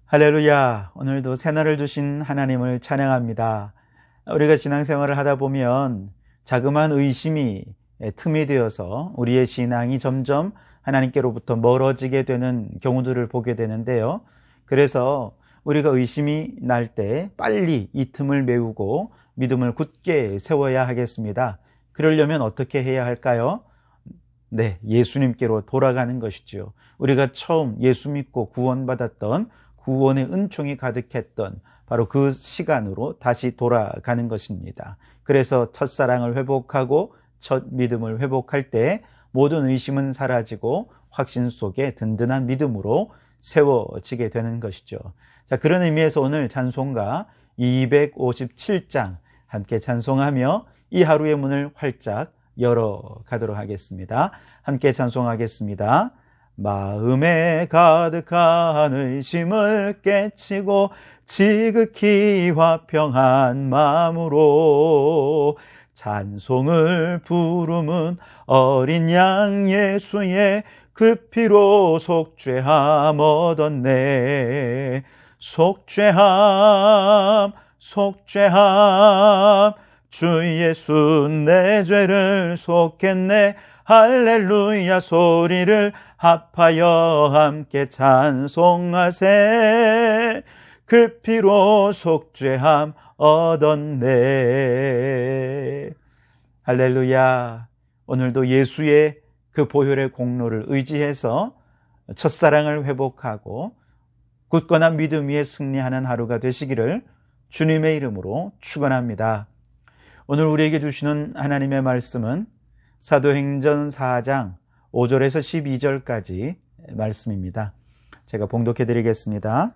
할렐루야. 오늘도 새날을 주신 하나님을 찬양합니다. 우리가 신앙생활을 하다 보면 자그마한 의심이 틈이 되어서 우리의 신앙이 점점 하나님께로부터 멀어지게 되는 경우들을 보게 되는데요. 그래서 우리가 의심이 날 때 빨리 이 틈을 메우고 믿음을 굳게 세워야 하겠습니다. 그러려면 어떻게 해야 할까요? 네, 예수님께로 돌아가는 것이죠. 우리가 처음 예수 믿고 구원받았던 구원의 은총이 가득했던 바로 그 시간으로 다시 돌아가는 것입니다. 그래서 첫사랑을 회복하고 첫 믿음을 회복할 때 모든 의심은 사라지고 확신 속에 든든한 믿음으로 세워지게 되는 것이죠. 자, 그런 의미에서 오늘 찬송가 257장 함께 찬송하며 이 하루의 문을 활짝 열어가도록 하겠습니다. 함께 찬송하겠습니다. 마음에 가득한 의심을 깨치고 지극히 화평한 마음으로 찬송을 부르는 어린 양 예수의 그 피로 속죄함 얻었네. 속죄함 주 예수 내 죄를 속했네. 할렐루야 소리를 합하여 함께 찬송하세. 그 피로 속죄함 얻었네. 할렐루야. 오늘도 예수의 그 보혈의 공로를 의지해서 첫사랑을 회복하고 굳건한 믿음 위에 승리하는 하루가 되시기를 주님의 이름으로 축원합니다. 오늘 우리에게 주시는 하나님의 말씀은 사도행전 4장 5절에서 12절까지 말씀입니다. 제가 봉독해 드리겠습니다.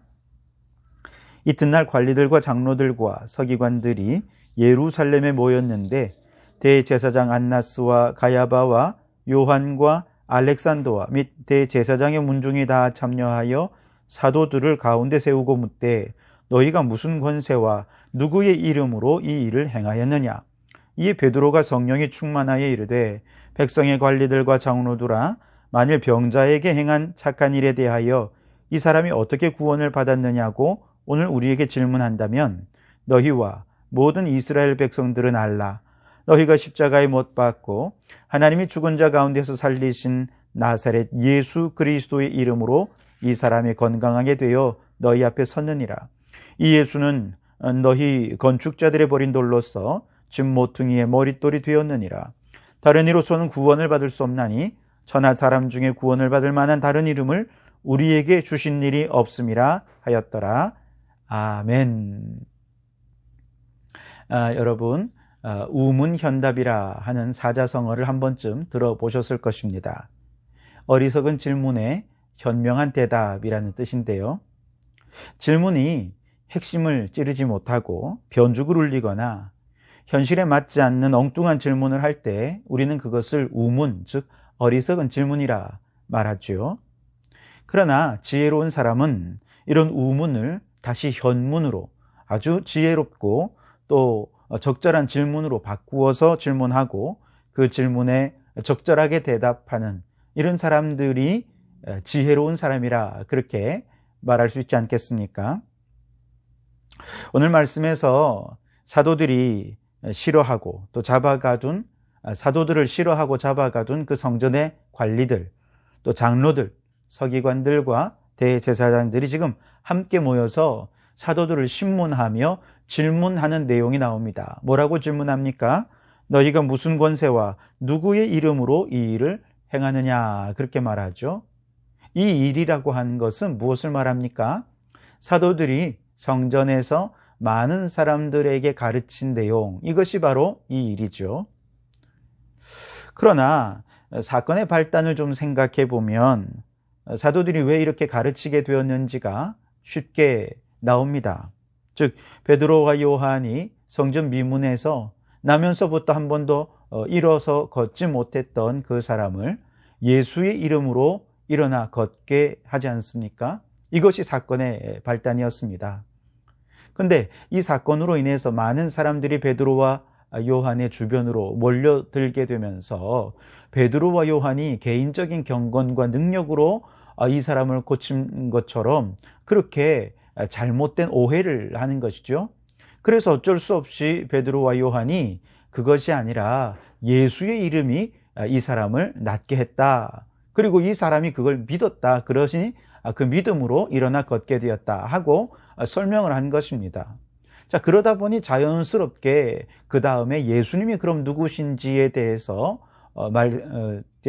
이튿날 관리들과 장로들과 서기관들이 예루살렘에 모였는데 대제사장 안나스와 가야바와 요한과 알렉산더와 및 대제사장의 문중이 다 참여하여 사도들을 가운데 세우고 묻되 너희가 무슨 권세와 누구의 이름으로 이 일을 행하였느냐? 이에 베드로가 성령이 충만하여 이르되 백성의 관리들과 장로들아 만일 병자에게 행한 착한 일에 대하여 이 사람이 어떻게 구원을 받았느냐고 오늘 우리에게 질문한다면 너희와 모든 이스라엘 백성들은 알라. 너희가 십자가에 못 박고 하나님이 죽은 자 가운데서 살리신 나사렛 예수 그리스도의 이름으로 이 사람이 건강하게 되어 너희 앞에 섰느니라. 이 예수는 너희 건축자들의 버린 돌로서 집 모퉁이의 머릿돌이 되었느니라. 다른 이로서는 구원을 받을 수 없나니 천하 사람 중에 구원을 받을 만한 다른 이름을 우리에게 주신 일이 없음이라 하였더라. 아멘. 여러분, 우문현답이라 하는 사자성어를 한 번쯤 들어보셨을 것입니다. 어리석은 질문에 현명한 대답이라는 뜻인데요. 질문이 핵심을 찌르지 못하고 변죽을 울리거나 현실에 맞지 않는 엉뚱한 질문을 할 때 우리는 그것을 우문, 즉 어리석은 질문이라 말하죠. 그러나 지혜로운 사람은 이런 우문을 다시 현문으로 아주 지혜롭고 또 적절한 질문으로 바꾸어서 질문하고 그 질문에 적절하게 대답하는 이런 사람들이 지혜로운 사람이라 그렇게 말할 수 있지 않겠습니까? 오늘 말씀에서 사도들이 싫어하고 또 잡아가둔 사도들을 싫어하고 잡아가둔 그 성전의 관리들 또 장로들 서기관들과 대제사장들이 지금 함께 모여서 사도들을 신문하며 질문하는 내용이 나옵니다. 뭐라고 질문합니까? 너희가 무슨 권세와 누구의 이름으로 이 일을 행하느냐 그렇게 말하죠. 이 일이라고 하는 것은 무엇을 말합니까? 사도들이 성전에서 많은 사람들에게 가르친 내용, 이것이 바로 이 일이죠. 그러나 사건의 발단을 좀 생각해 보면 사도들이 왜 이렇게 가르치게 되었는지가 쉽게 나옵니다. 즉 베드로와 요한이 성전 미문에서 나면서부터 한 번도 일어서 걷지 못했던 그 사람을 예수의 이름으로 일어나 걷게 하지 않습니까? 이것이 사건의 발단이었습니다. 그런데 이 사건으로 인해서 많은 사람들이 베드로와 요한의 주변으로 몰려들게 되면서 베드로와 요한이 개인적인 경건과 능력으로 이 사람을 고친 것처럼 그렇게 잘못된 오해를 하는 것이죠. 그래서 어쩔 수 없이 베드로와 요한이 그것이 아니라 예수의 이름이 이 사람을 낫게 했다. 그리고 이 사람이 그걸 믿었다. 그러시니 그 믿음으로 일어나 걷게 되었다 하고 설명을 한 것입니다. 자, 그러다 보니 자연스럽게 그 다음에 예수님이 그럼 누구신지에 대해서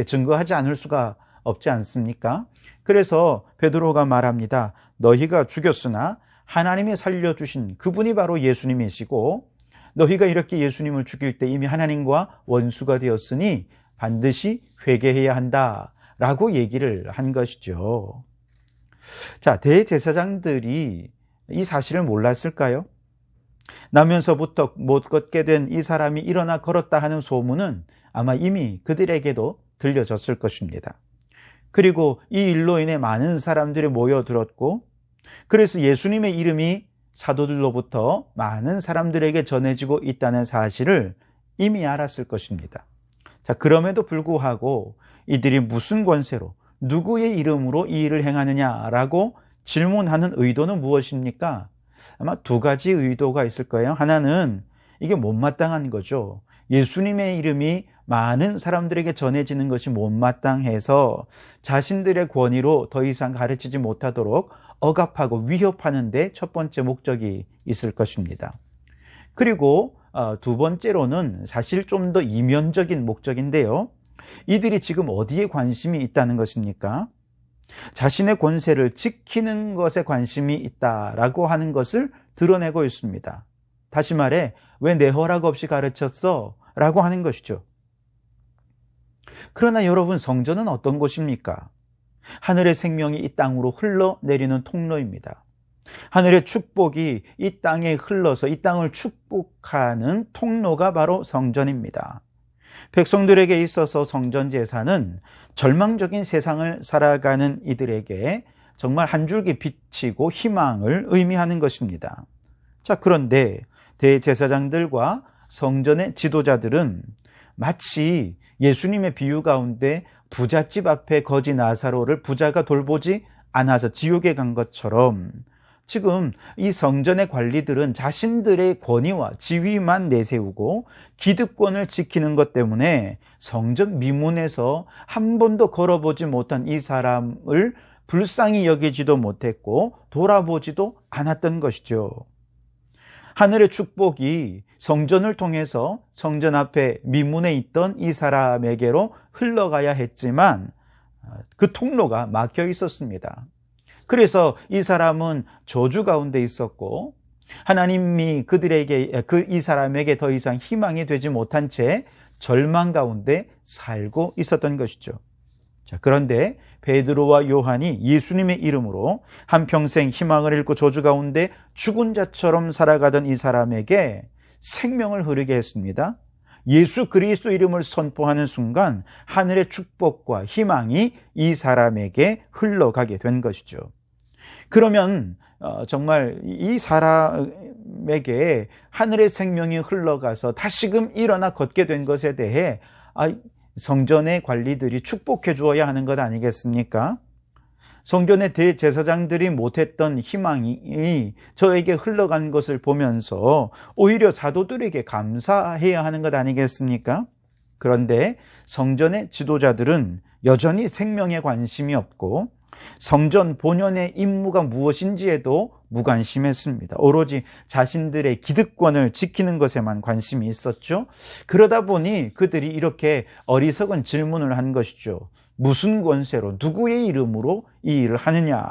증거하지 않을 수가 없지 않습니까? 그래서 베드로가 말합니다. 너희가 죽였으나 하나님이 살려주신 그분이 바로 예수님이시고 너희가 이렇게 예수님을 죽일 때 이미 하나님과 원수가 되었으니 반드시 회개해야 한다 라고 얘기를 한 것이죠. 자, 대제사장들이 이 사실을 몰랐을까요? 나면서부터 못 걷게 된 이 사람이 일어나 걸었다 하는 소문은 아마 이미 그들에게도 들려졌을 것입니다. 그리고 이 일로 인해 많은 사람들이 모여들었고 그래서 예수님의 이름이 사도들로부터 많은 사람들에게 전해지고 있다는 사실을 이미 알았을 것입니다. 자, 그럼에도 불구하고 이들이 무슨 권세로 누구의 이름으로 이 일을 행하느냐라고 질문하는 의도는 무엇입니까? 아마 두 가지 의도가 있을 거예요. 하나는 이게 못마땅한 거죠. 예수님의 이름이 많은 사람들에게 전해지는 것이 못마땅해서 자신들의 권위로 더 이상 가르치지 못하도록 억압하고 위협하는 데 첫 번째 목적이 있을 것입니다. 그리고 두 번째로는 사실 좀 더 이면적인 목적인데요. 이들이 지금 어디에 관심이 있다는 것입니까? 자신의 권세를 지키는 것에 관심이 있다라고 하는 것을 드러내고 있습니다. 다시 말해, 왜 내 허락 없이 가르쳤어? 라고 하는 것이죠. 그러나 여러분, 성전은 어떤 곳입니까? 하늘의 생명이 이 땅으로 흘러내리는 통로입니다. 하늘의 축복이 이 땅에 흘러서 이 땅을 축복하는 통로가 바로 성전입니다. 백성들에게 있어서 성전 제사는 절망적인 세상을 살아가는 이들에게 정말 한 줄기 빛이고 희망을 의미하는 것입니다. 자, 그런데 대제사장들과 성전의 지도자들은 마치 예수님의 비유 가운데 부잣집 앞에 거지 나사로를 부자가 돌보지 않아서 지옥에 간 것처럼 지금 이 성전의 관리들은 자신들의 권위와 지위만 내세우고 기득권을 지키는 것 때문에 성전 미문에서 한 번도 걸어보지 못한 이 사람을 불쌍히 여기지도 못했고 돌아보지도 않았던 것이죠. 하늘의 축복이 성전을 통해서 성전 앞에 미문에 있던 이 사람에게로 흘러가야 했지만 그 통로가 막혀 있었습니다. 그래서 이 사람은 저주 가운데 있었고 하나님이 그들에게 이 사람에게 더 이상 희망이 되지 못한 채 절망 가운데 살고 있었던 것이죠. 자, 그런데 베드로와 요한이 예수님의 이름으로 한평생 희망을 잃고 저주 가운데 죽은 자처럼 살아가던 이 사람에게 생명을 흐르게 했습니다. 예수 그리스도 이름을 선포하는 순간 하늘의 축복과 희망이 이 사람에게 흘러가게 된 것이죠. 그러면 정말 이 사람에게 하늘의 생명이 흘러가서 다시금 일어나 걷게 된 것에 대해 성전의 관리들이 축복해 주어야 하는 것 아니겠습니까? 성전의 대제사장들이 못했던 희망이 저에게 흘러간 것을 보면서 오히려 사도들에게 감사해야 하는 것 아니겠습니까? 그런데 성전의 지도자들은 여전히 생명에 관심이 없고 성전 본연의 임무가 무엇인지에도 무관심했습니다. 오로지 자신들의 기득권을 지키는 것에만 관심이 있었죠. 그러다 보니 그들이 이렇게 어리석은 질문을 한 것이죠. 무슨 권세로 누구의 이름으로 이 일을 하느냐.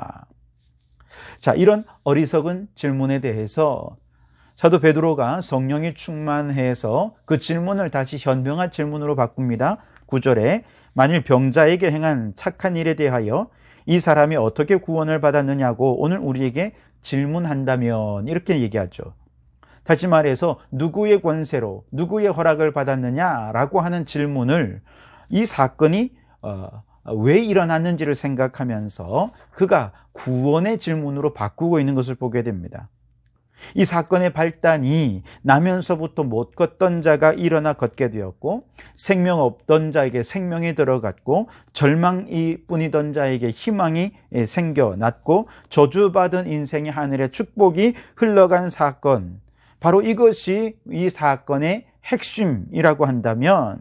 자, 이런 어리석은 질문에 대해서 사도 베드로가 성령이 충만해서 그 질문을 다시 현명한 질문으로 바꿉니다. 9절에 만일 병자에게 행한 착한 일에 대하여 이 사람이 어떻게 구원을 받았느냐고 오늘 우리에게 질문한다면 이렇게 얘기하죠. 다시 말해서 누구의 권세로 누구의 허락을 받았느냐라고 하는 질문을 이 사건이 왜 일어났는지를 생각하면서 그가 구원의 질문으로 바꾸고 있는 것을 보게 됩니다. 이 사건의 발단이 나면서부터 못 걷던 자가 일어나 걷게 되었고, 생명 없던 자에게 생명이 들어갔고, 절망이 뿐이던 자에게 희망이 생겨났고, 저주받은 인생의 하늘에 축복이 흘러간 사건, 바로 이것이 이 사건의 핵심이라고 한다면,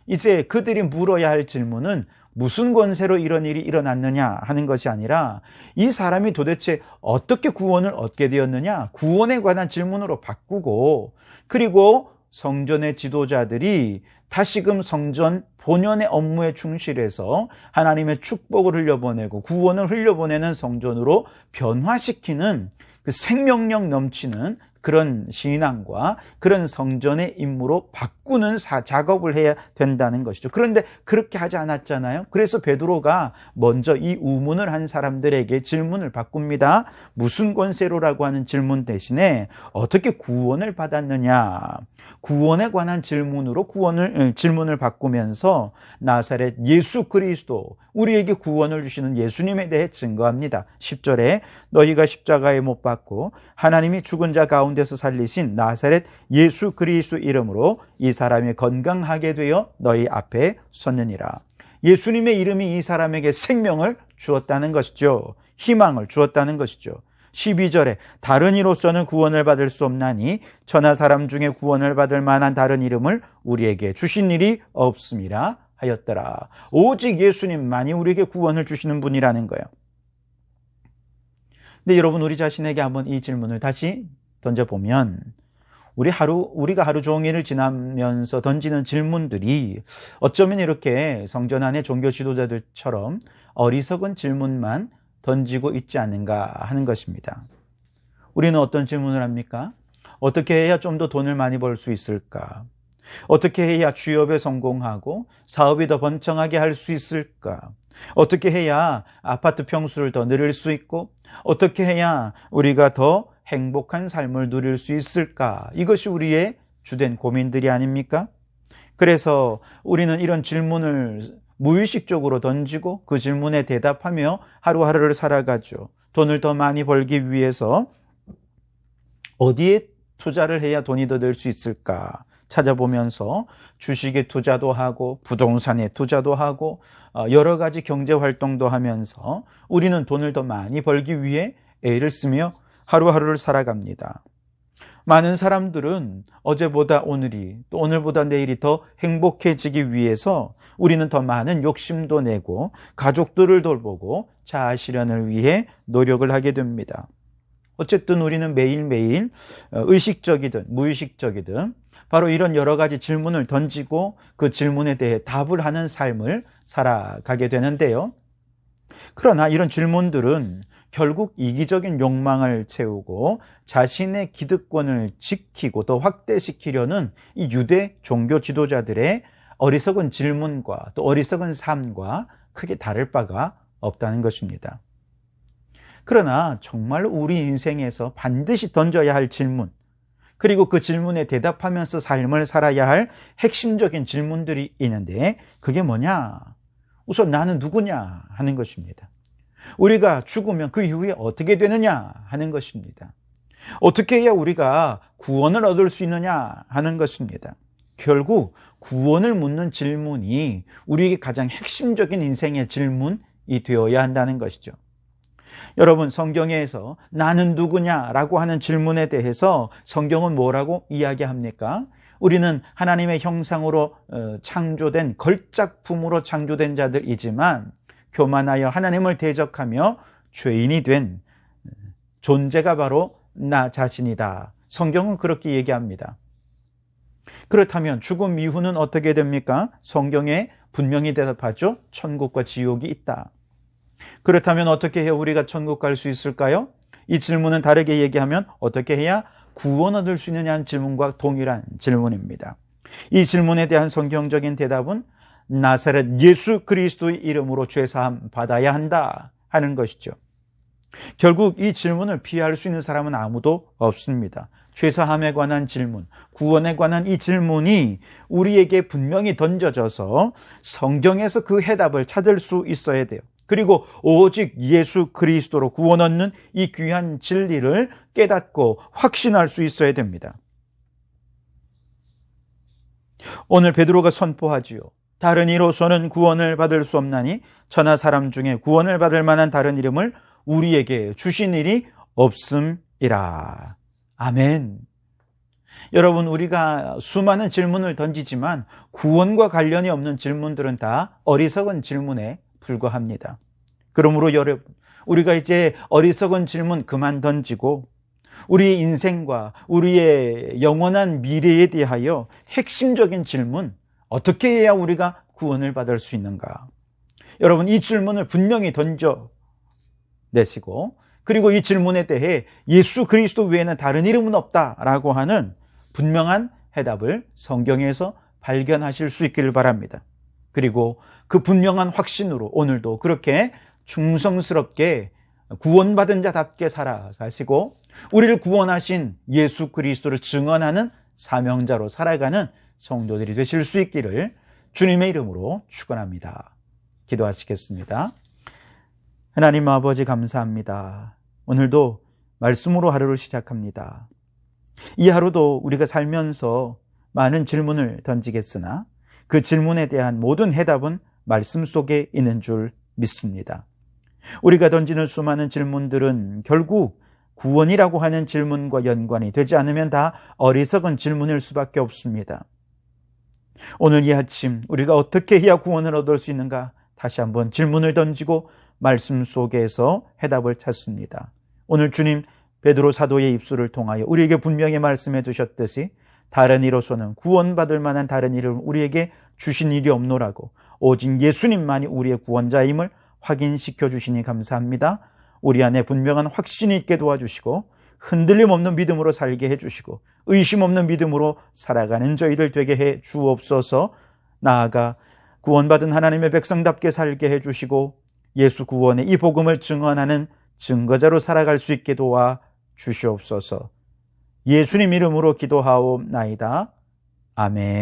이제 그들이 물어야 할 질문은 무슨 권세로 이런 일이 일어났느냐 하는 것이 아니라, 이 사람이 도대체 어떻게 구원을 얻게 되었느냐, 구원에 관한 질문으로 바꾸고, 그리고 성전의 지도자들이 다시금 성전 본연의 업무에 충실해서 하나님의 축복을 흘려보내고 구원을 흘려보내는 성전으로 변화시키는 그 생명력 넘치는 그런 신앙과 그런 성전의 임무로 바꾸는 작업을 해야 된다는 것이죠. 그런데 그렇게 하지 않았잖아요. 그래서 베드로가 먼저 이 우문을 한 사람들에게 질문을 바꿉니다. 무슨 권세로라고 하는 질문 대신에 어떻게 구원을 받았느냐, 구원에 관한 질문으로 질문을 바꾸면서 나사렛 예수 그리스도, 우리에게 구원을 주시는 예수님에 대해 증거합니다. 10절에 너희가 십자가에 못 박고 하나님이 죽은 자 가운데서 살리신 나사렛 예수 그리스도 이름으로 이 사람이 건강하게 되어 너희 앞에 섰느니라. 예수님의 이름이 이 사람에게 생명을 주었다는 것이죠. 희망을 주었다는 것이죠. 12절에 다른 이로서는 구원을 받을 수 없나니 천하 사람 중에 구원을 받을 만한 다른 이름을 우리에게 주신 일이 없음이라 하였더라. 오직 예수님만이 우리에게 구원을 주시는 분이라는 거예요. 근데 여러분, 우리 자신에게 한번 이 질문을 다시 던져보면, 우리가 하루 종일을 지나면서 던지는 질문들이 어쩌면 이렇게 성전 안의 종교 지도자들처럼 어리석은 질문만 던지고 있지 않는가 하는 것입니다. 우리는 어떤 질문을 합니까? 어떻게 해야 좀 더 돈을 많이 벌 수 있을까? 어떻게 해야 취업에 성공하고 사업이 더 번창하게 할 수 있을까? 어떻게 해야 아파트 평수를 더 늘릴 수 있고, 어떻게 해야 우리가 더 행복한 삶을 누릴 수 있을까? 이것이 우리의 주된 고민들이 아닙니까? 그래서 우리는 이런 질문을 무의식적으로 던지고 그 질문에 대답하며 하루하루를 살아가죠. 돈을 더 많이 벌기 위해서 어디에 투자를 해야 돈이 더 늘 수 있을까 찾아보면서 주식에 투자도 하고 부동산에 투자도 하고 여러 가지 경제 활동도 하면서 우리는 돈을 더 많이 벌기 위해 애를 쓰며 하루하루를 살아갑니다. 많은 사람들은 어제보다 오늘이, 또 오늘보다 내일이 더 행복해지기 위해서 우리는 더 많은 욕심도 내고 가족들을 돌보고 자아 실현을 위해 노력을 하게 됩니다. 어쨌든 우리는 매일매일 의식적이든 무의식적이든 바로 이런 여러 가지 질문을 던지고 그 질문에 대해 답을 하는 삶을 살아가게 되는데요. 그러나 이런 질문들은 결국 이기적인 욕망을 채우고 자신의 기득권을 지키고 더 확대시키려는 이 유대 종교 지도자들의 어리석은 질문과 또 어리석은 삶과 크게 다를 바가 없다는 것입니다. 그러나 정말 우리 인생에서 반드시 던져야 할 질문, 그리고 그 질문에 대답하면서 삶을 살아야 할 핵심적인 질문들이 있는데, 그게 뭐냐? 우선 나는 누구냐 하는 것입니다. 우리가 죽으면 그 이후에 어떻게 되느냐 하는 것입니다. 어떻게 해야 우리가 구원을 얻을 수 있느냐 하는 것입니다. 결국 구원을 묻는 질문이 우리에게 가장 핵심적인 인생의 질문이 되어야 한다는 것이죠. 여러분, 성경에서 나는 누구냐라고 하는 질문에 대해서 성경은 뭐라고 이야기합니까? 우리는 하나님의 형상으로 창조된 걸작품으로 창조된 자들이지만 교만하여 하나님을 대적하며 죄인이 된 존재가 바로 나 자신이다. 성경은 그렇게 얘기합니다. 그렇다면 죽음 이후는 어떻게 됩니까? 성경에 분명히 대답하죠. 천국과 지옥이 있다. 그렇다면 어떻게 해야 우리가 천국 갈 수 있을까요? 이 질문은 다르게 얘기하면 어떻게 해야 구원 얻을 수 있느냐는 질문과 동일한 질문입니다. 이 질문에 대한 성경적인 대답은 나사렛 예수 그리스도의 이름으로 죄사함 받아야 한다 하는 것이죠. 결국 이 질문을 피할 수 있는 사람은 아무도 없습니다. 죄사함에 관한 질문, 구원에 관한 이 질문이 우리에게 분명히 던져져서 성경에서 그 해답을 찾을 수 있어야 돼요. 그리고 오직 예수 그리스도로 구원 얻는 이 귀한 진리를 깨닫고 확신할 수 있어야 됩니다. 오늘 베드로가 선포하지요. 다른 이로서는 구원을 받을 수 없나니 천하 사람 중에 구원을 받을 만한 다른 이름을 우리에게 주신 일이 없음이라. 아멘. 여러분, 우리가 수많은 질문을 던지지만 구원과 관련이 없는 질문들은 다 어리석은 질문에 불과합니다. 그러므로 여러분, 우리가 이제 어리석은 질문 그만 던지고 우리의 인생과 우리의 영원한 미래에 대하여 핵심적인 질문, 어떻게 해야 우리가 구원을 받을 수 있는가? 여러분, 이 질문을 분명히 던져내시고, 그리고 이 질문에 대해 예수 그리스도 외에는 다른 이름은 없다라고 하는 분명한 해답을 성경에서 발견하실 수 있기를 바랍니다. 그리고 그 분명한 확신으로 오늘도 그렇게 충성스럽게 구원받은 자답게 살아가시고 우리를 구원하신 예수 그리스도를 증언하는 사명자로 살아가는 성도들이 되실 수 있기를 주님의 이름으로 축원합니다. 기도하시겠습니다. 하나님 아버지 감사합니다. 오늘도 말씀으로 하루를 시작합니다. 이 하루도 우리가 살면서 많은 질문을 던지겠으나 그 질문에 대한 모든 해답은 말씀 속에 있는 줄 믿습니다. 우리가 던지는 수많은 질문들은 결국 구원이라고 하는 질문과 연관이 되지 않으면 다 어리석은 질문일 수밖에 없습니다. 오늘 이 아침 우리가 어떻게 해야 구원을 얻을 수 있는가 다시 한번 질문을 던지고 말씀 속에서 해답을 찾습니다. 오늘 주님 베드로 사도의 입술을 통하여 우리에게 분명히 말씀해 주셨듯이 다른 이로서는 구원받을 만한 다른 이름을 우리에게 주신 일이 없노라고 오직 예수님만이 우리의 구원자임을 확인시켜 주시니 감사합니다. 우리 안에 분명한 확신이 있게 도와주시고 흔들림 없는 믿음으로 살게 해주시고 의심 없는 믿음으로 살아가는 저희들 되게 해 주옵소서. 나아가 구원받은 하나님의 백성답게 살게 해주시고 예수 구원의 이 복음을 증언하는 증거자로 살아갈 수 있게 도와 주시옵소서. 예수님 이름으로 기도하옵나이다. 아멘.